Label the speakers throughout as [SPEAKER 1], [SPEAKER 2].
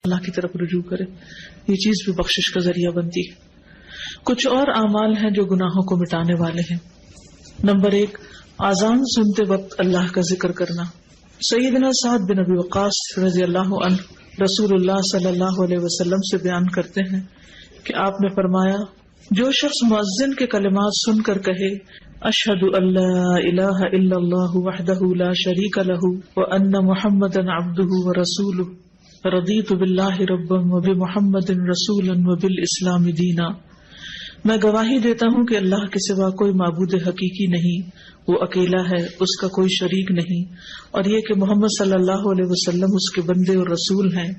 [SPEAKER 1] اللہ کی طرف رجوع کرے، یہ چیز بھی بخشش کا ذریعہ بنتی ہے۔ کچھ اور اعمال ہیں جو گناہوں کو مٹانے والے ہیں۔ نمبر 1، اذان سنتے وقت اللہ کا ذکر کرنا۔ سیدنا سعد بن ابی وقاص رضی اللہ عنہ رسول اللہ صلی اللہ علیہ وسلم سے بیان کرتے ہیں کہ آپ نے فرمایا، جو شخص مؤذن کے کلمات سن کر کہے اشہد ان لا الہ الا اللہ وحدہ لا شریک لہ وان محمدا عبدہ ورسولہ رضیت باللہ ربا وبمحمد رسولا وبالاسلام دینا، میں گواہی دیتا ہوں کہ اللہ کے سوا کوئی معبود حقیقی نہیں، وہ اکیلا ہے، اس کا کوئی شریک نہیں، اور یہ کہ محمد صلی اللہ علیہ وسلم اس کے بندے اور رسول ہیں۔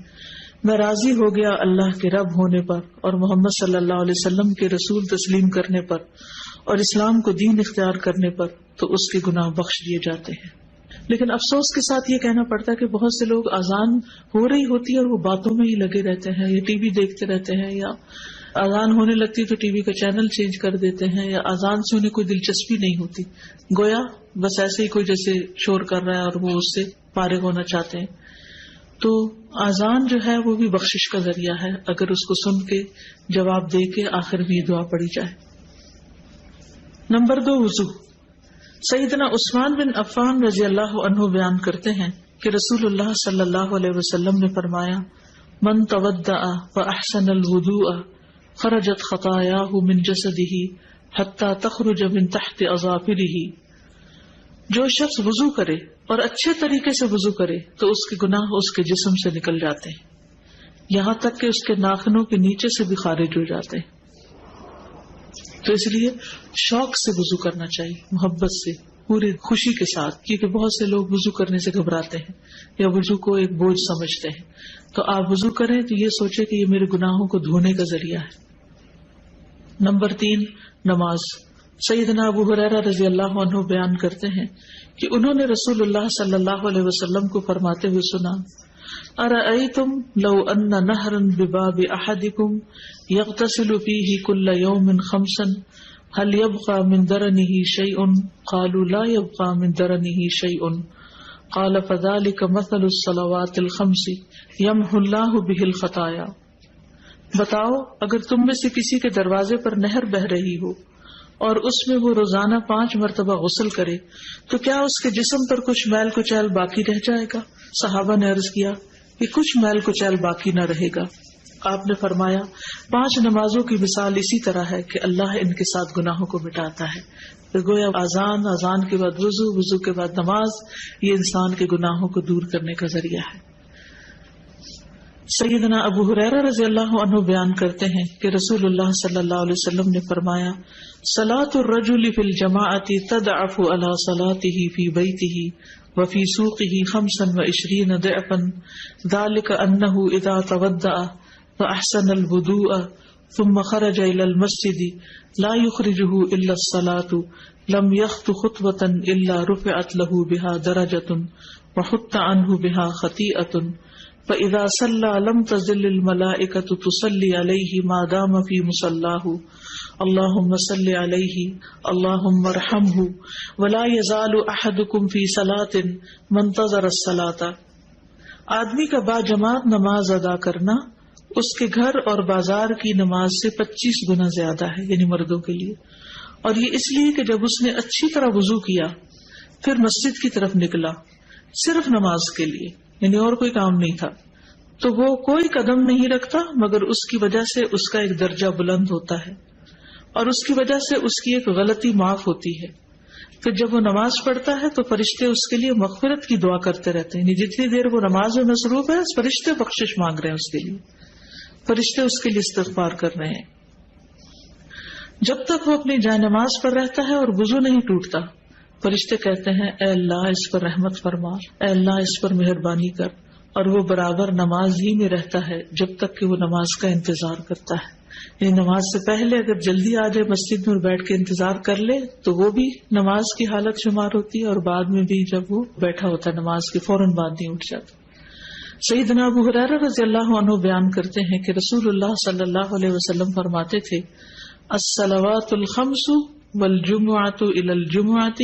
[SPEAKER 1] میں راضی ہو گیا اللہ کے رب ہونے پر اور محمد صلی اللہ علیہ وسلم کے رسول تسلیم کرنے پر اور اسلام کو دین اختیار کرنے پر، تو اس کے گناہ بخش دیے جاتے ہیں۔ لیکن افسوس کے ساتھ یہ کہنا پڑتا ہے کہ بہت سے لوگ اذان ہو رہی ہوتی ہے اور وہ باتوں میں ہی لگے رہتے ہیں، یا ٹی وی دیکھتے رہتے ہیں، یا اذان ہونے لگتی تو ٹی وی کا چینل چینج کر دیتے ہیں، یا اذان سے انہیں کوئی دلچسپی نہیں ہوتی، گویا بس ایسے ہی کوئی جیسے شور کر رہا ہے اور وہ اس سے فارغ ہونا چاہتے ہیں۔ تو اذان جو ہے وہ بھی بخشش کا ذریعہ ہے، اگر اس کو سن کے جواب دے کے آخر بھی دعا پڑھی جائے۔ نمبر 2، وضو۔ سیدنا عثمان بن عفان رضی اللہ عنہ بیان کرتے ہیں کہ رسول اللہ صلی اللہ علیہ وسلم نے فرمایا، من تودع فاحسن الوضوء خرجت خطاياه من جسده حتى تخرج من تحت اظافره، جو شخص وضو کرے اور اچھے طریقے سے وضو کرے تو اس کے گناہ اس کے جسم سے نکل جاتے ہیں، یہاں تک کہ اس کے ناخنوں کے نیچے سے بھی خارج ہو جاتے ہیں۔ تو اس لیے شوق سے وضو کرنا چاہیے، محبت سے، پوری خوشی کے ساتھ، کیونکہ بہت سے لوگ وضو کرنے سے گھبراتے ہیں یا وضو کو ایک بوجھ سمجھتے ہیں۔ تو آپ وضو کریں تو یہ سوچیں کہ یہ میرے گناہوں کو دھونے کا ذریعہ ہے۔ نمبر 3، نماز۔ سیدنا ابو ہریرہ رضی اللہ عنہ بیان کرتے ہیں کہ انہوں نے رسول اللہ صلی اللہ علیہ وسلم کو فرماتے ہوئے سنا، ارأیتم لو ان نہرا بباب احدکم یغتسل فیہ کل یوم 5 هل يبقى من درنه شيء؟ قالوا لا يبقى من درنه شيء، قال فذلك مثل الصلوات الخمس يمحو الله به الخطايا۔ بتاؤ، اگر تم میں سے کسی کے دروازے پر نہر بہہ رہی ہو اور اس میں وہ روزانہ 5 مرتبہ غسل کرے تو کیا اس کے جسم پر کچھ میل کچیل باقی رہ جائے گا؟ صحابہ نے عرض کیا کہ کچھ میل کچیل باقی نہ رہے گا۔ آپ نے فرمایا، 5 نمازوں کی مثال اسی طرح ہے کہ اللہ ان کے ساتھ گناہوں کو مٹاتا ہے۔ تو گویا اذان کے بعد وضو، وضو کے بعد نماز، یہ انسان کے گناہوں کو دور کرنے کا ذریعہ ہے۔ سیدنا ابو ہریرہ رضی اللہ عنہ بیان کرتے ہیں کہ رسول اللہ صلی اللہ علیہ وسلم نے فرمایا، صلاۃ الرجل فی الجماعۃ تضعف علی صلاتہ فی بیتہ وفی سوقہ 25 ضعفا، ذلک انہ اذا تودع فاحسن الوضوء ثم خرج الى المسجد لا يخرجه الا الصلاة لم يخط خطوة الا رفعت له بها درجة وحط عنه بها خطيئة، فاذا صلى لم تزل الملائكة تصلي عليه ما دام في مصلاه، اللهم صل عليه اللهم ارحمه، ولا يزال احدكم في صلاة منتظر الصلاة۔ آدمی کا با جماعت نماز ادا کرنا اس کے گھر اور بازار کی نماز سے 25 گنا زیادہ ہے، یعنی مردوں کے لیے، اور یہ اس لیے کہ جب اس نے اچھی طرح وضو کیا پھر مسجد کی طرف نکلا صرف نماز کے لیے، یعنی اور کوئی کام نہیں تھا، تو وہ کوئی قدم نہیں رکھتا مگر اس کی وجہ سے اس کا ایک درجہ بلند ہوتا ہے اور اس کی وجہ سے اس کی ایک غلطی معاف ہوتی ہے۔ پھر جب وہ نماز پڑھتا ہے تو فرشتے اس کے لیے مغفرت کی دعا کرتے رہتے ہیں، یعنی جتنی دیر وہ نماز میں مصروف ہے فرشتے بخشش مانگ رہے ہیں اس کے لیے، فرشتے اس کے لیے استغفار کر رہے ہیں۔ جب تک وہ اپنی جائے نماز پر رہتا ہے اور وضو نہیں ٹوٹتا، فرشتے کہتے ہیں اے اللہ اس پر رحمت فرما، اے اللہ اس پر مہربانی کر، اور وہ برابر نماز ہی میں رہتا ہے جب تک کہ وہ نماز کا انتظار کرتا ہے۔ یعنی نماز سے پہلے اگر جلدی آ جائے مسجد میں اور بیٹھ کے انتظار کر لے تو وہ بھی نماز کی حالت شمار ہوتی ہے، اور بعد میں بھی جب وہ بیٹھا ہوتا ہے نماز کے فوراً بعد نہیں اٹھ جاتا۔ سیدنا ابو ہریرہ رضی اللہ عنہ بیان کرتے ہیں کہ رسول اللہ صلی اللہ علیہ وسلم فرماتے تھے، الصلوات الخمس والجمعۃ الی الجمعۃ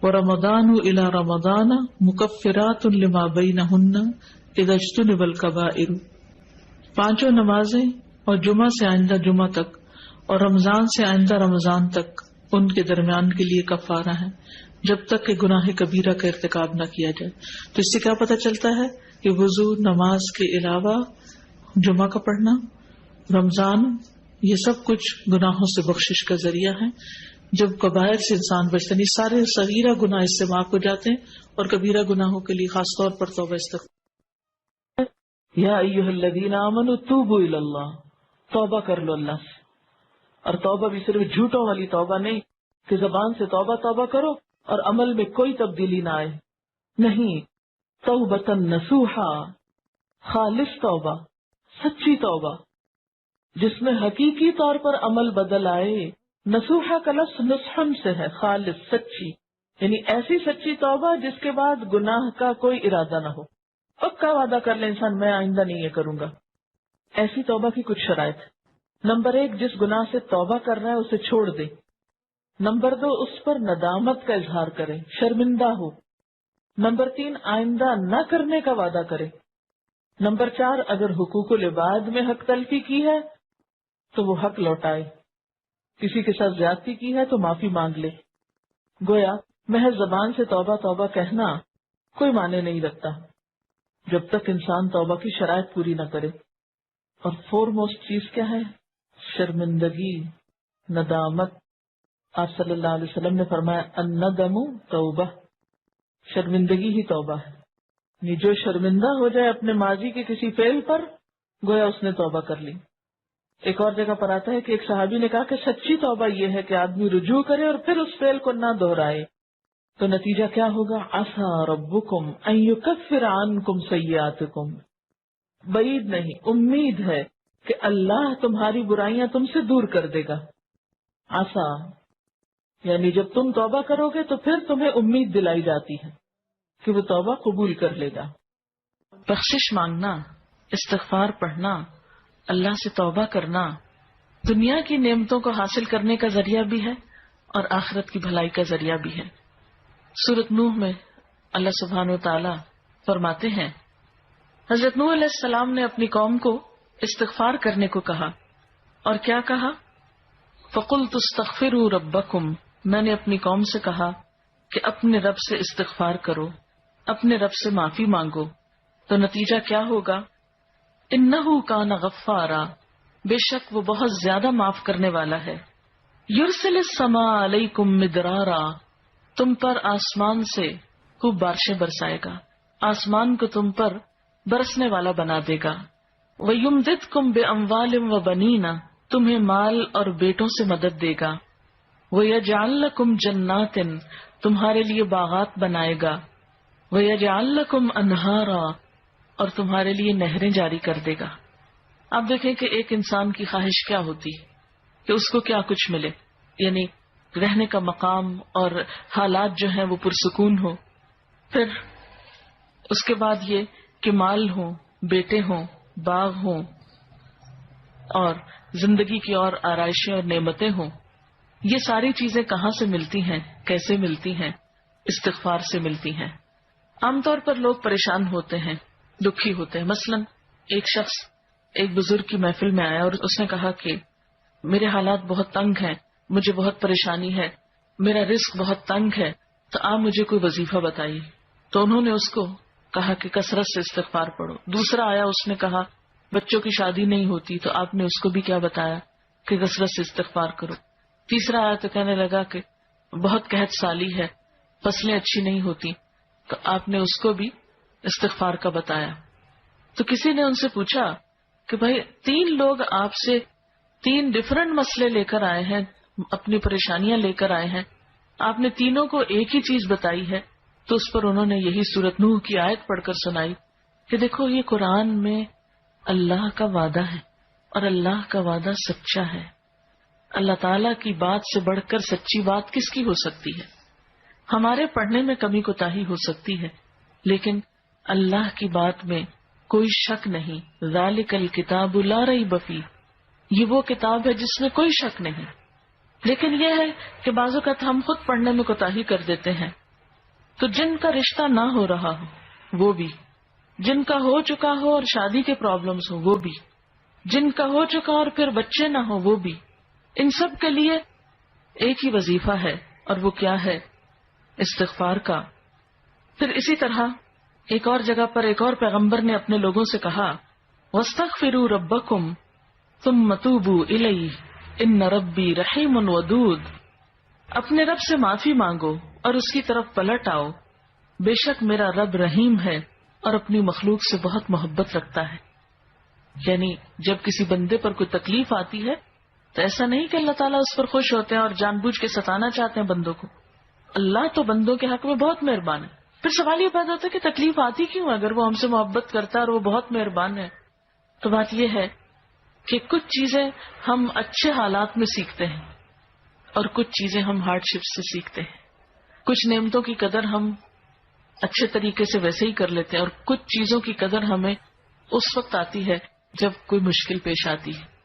[SPEAKER 1] ورمضان الی رمضان مکفرات لما بینہن اذا اجتنب الکبائر۔ 5 نمازیں اور جمعہ سے آئندہ جمعہ تک اور رمضان سے آئندہ رمضان تک ان کے درمیان کے لیے کفارہ ہے، جب تک کہ گناہ کبیرہ کا ارتکاب نہ کیا جائے۔ تو اس سے کیا پتہ چلتا ہے کہ وضو، نماز کے علاوہ جمعہ کا پڑھنا، رمضان، یہ سب کچھ گناہوں سے بخشش کا ذریعہ ہے۔ جب کبائر سے انسان بچتا نہیں، سارے صغیرہ گناہ اس سے معاف ہو جاتے ہیں، اور کبیرہ گناہوں کے لیے خاص طور پر توبہ استغفار۔ یا ایھا الذین آمنوا توبوا الی اللہ، توبہ کر لو اللہ سے۔ اور توبہ بھی صرف جھوٹوں والی توبہ نہیں کہ زبان سے توبہ توبہ کرو اور عمل میں کوئی تبدیلی نہ آئے، نہیں، توبۃ نصوحا، خالص توبہ، سچی توبہ جس میں حقیقی طور پر عمل بدل آئے۔ نصوحا کا لفظ نصحن سے ہے، خالص، سچی، یعنی ایسی سچی توبہ جس کے بعد گناہ کا کوئی ارادہ نہ ہو، پکا وعدہ کر لے انسان میں آئندہ نہیں یہ کروں گا۔ ایسی توبہ کی کچھ شرائط۔ نمبر 1، جس گناہ سے توبہ کر رہا ہے اسے چھوڑ دے۔ نمبر 2، اس پر ندامت کا اظہار کرے، شرمندہ ہو۔ نمبر 3، آئندہ نہ کرنے کا وعدہ کرے۔ نمبر 4، اگر حقوق العباد میں حق تلفی کی ہے تو وہ حق لوٹائے، کسی کے ساتھ زیادتی کی ہے تو معافی مانگ لے۔ گویا محض زبان سے توبہ توبہ کہنا کوئی معنی نہیں رکھتا جب تک انسان توبہ کی شرائط پوری نہ کرے۔ اور فور موسٹ چیز کیا ہے؟ شرمندگی، ندامت۔ آپ صلی اللہ علیہ وسلم نے فرمایا الندم توبہ، شرمندگی ہی توبہ ہے۔ یعنی جو شرمندہ ہو جائے اپنے ماضی کے کسی فعل پر، گویا اس نے توبہ کر لی۔ ایک اور جگہ پر آتا ہے کہ ایک صحابی نے کہا کہ سچی توبہ یہ ہے کہ آدمی رجوع کرے اور پھر اس فعل کو نہ دہرائے۔ تو نتیجہ کیا ہوگا؟ عسیٰ ربکم ان یکفر عنکم سیئاتکم، بعید نہیں، امید ہے کہ اللہ تمہاری برائیاں تم سے دور کر دے گا۔ عسیٰ یعنی جب تم توبہ کرو گے تو پھر تمہیں امید دلائی جاتی ہے کہ وہ توبہ قبول کر لے گا۔ بخشش مانگنا، استغفار پڑھنا، اللہ سے توبہ کرنا دنیا کی نعمتوں کو حاصل کرنے کا ذریعہ بھی ہے اور آخرت کی بھلائی کا ذریعہ بھی ہے۔ سورۃ نوح میں اللہ سبحانہ وتعالی فرماتے ہیں، حضرت نوح علیہ السلام نے اپنی قوم کو استغفار کرنے کو کہا، اور کیا کہا؟ فَقُلْتُ اسْتَغْفِرُوا رَبَّكُمْ، میں نے اپنی قوم سے کہا کہ اپنے رب سے استغفار کرو، اپنے رب سے معافی مانگو۔ تو نتیجہ کیا ہوگا؟ انہو کان غفارا، بے شک وہ بہت زیادہ معاف کرنے والا ہے۔ یرسل السماء علیکم مدرارا، تم پر آسمان سے خوب بارشیں برسائے گا، آسمان کو تم پر برسنے والا بنا دے گا۔ ویمددکم باموال وبنین، تمہیں مال اور بیٹوں سے مدد دے گا۔ ویجعل لکم جنات، تمہارے لیے باغات بنائے گا۔ ویجعل لکم انہارا، اور تمہارے لیے نہریں جاری کر دے گا۔ آپ دیکھیں کہ ایک انسان کی خواہش کیا ہوتی کہ اس کو کیا کچھ ملے، یعنی رہنے کا مقام اور حالات جو ہیں وہ پرسکون ہو، پھر اس کے بعد یہ کہ مال ہوں، بیٹے ہوں، باغ ہوں، اور زندگی کی اور آرائشیں اور نعمتیں ہوں۔ یہ ساری چیزیں کہاں سے ملتی ہیں، کیسے ملتی ہیں؟ استغفار سے ملتی ہیں۔ عام طور پر لوگ پریشان ہوتے ہیں، دکھی ہوتے ہیں۔ مثلا ایک شخص ایک بزرگ کی محفل میں آیا اور اس نے کہا کہ میرے حالات بہت تنگ ہیں، مجھے بہت پریشانی ہے، میرا رزق بہت تنگ ہے، تو آپ مجھے کوئی وظیفہ بتائیے۔ تو انہوں نے اس کو کہا کہ کثرت سے استغفار پڑھو۔ دوسرا آیا، اس نے کہا بچوں کی شادی نہیں ہوتی، تو آپ نے اس کو بھی کیا بتایا کہ کثرت سے استغفار کرو۔ تیسرا آیا تو کہنے لگا کہ بہت قحط سالی ہے، فصلیں اچھی نہیں ہوتی، تو آپ نے اس کو بھی استغفار کا بتایا۔ تو کسی نے ان سے پوچھا کہ بھائی 3 لوگ آپ سے 3 ڈفرنٹ مسئلے لے کر آئے ہیں، اپنی پریشانیاں لے کر آئے ہیں، آپ نے تینوں کو ایک ہی چیز بتائی ہے۔ تو اس پر انہوں نے یہی سورۃ نوح کی آیت پڑھ کر سنائی کہ دیکھو یہ قرآن میں اللہ کا وعدہ ہے اور اللہ کا وعدہ سچا ہے۔ اللہ تعالیٰ کی بات سے بڑھ کر سچی بات کس کی ہو سکتی ہے؟ ہمارے پڑھنے میں کمی کوتاہی ہو سکتی ہے، لیکن اللہ کی بات میں کوئی شک نہیں۔ ذالک الکتاب لا ریب فیہ، یہ وہ کتاب ہے جس میں کوئی شک نہیں۔ لیکن یہ ہے کہ بعض اوقات ہم خود پڑھنے میں کوتاہی کر دیتے ہیں، تو جن کا رشتہ نہ ہو رہا ہو وہ بھی، جن کا ہو چکا ہو اور شادی کے پرابلمز ہو وہ بھی، جن کا ہو چکا اور پھر بچے نہ ہو وہ بھی، ان سب کے لیے ایک ہی وظیفہ ہے، اور وہ کیا ہے؟ استغفار کا۔ پھر اسی طرح ایک اور جگہ پر ایک اور پیغمبر نے اپنے لوگوں سے کہا وَاسْتَغْفِرُوا رَبَّكُمْ ثُمَّ تُوبُوا إِلَيْهِ إِنَّ رَبِّي رَحِيمٌ وَدُودٌ، اپنے رب سے معافی مانگو اور اس کی طرف پلٹ آؤ، بے شک میرا رب رحیم ہے اور اپنی مخلوق سے بہت محبت رکھتا ہے۔ یعنی جب کسی بندے پر کوئی تکلیف آتی ہے تو ایسا نہیں کہ اللہ تعالیٰ اس پر خوش ہوتے ہیں اور جان بوجھ کے ستانا چاہتے ہیں بندوں کو، اللہ تو بندوں کے حق میں بہت مہربان ہے۔ پھر سوال یہ پیدا ہوتا ہے کہ تکلیف آتی کیوں؟ اگر وہ ہم سے محبت کرتا ہے اور وہ بہت مہربان ہے، تو بات یہ ہے کہ کچھ چیزیں ہم اچھے حالات میں سیکھتے ہیں اور کچھ چیزیں ہم ہارڈ شپ سے سیکھتے ہیں۔ کچھ نعمتوں کی قدر ہم اچھے طریقے سے ویسے ہی کر لیتے ہیں، اور کچھ چیزوں کی قدر ہمیں اس وقت آتی ہے جب کوئی مشکل پیش آتی ہے۔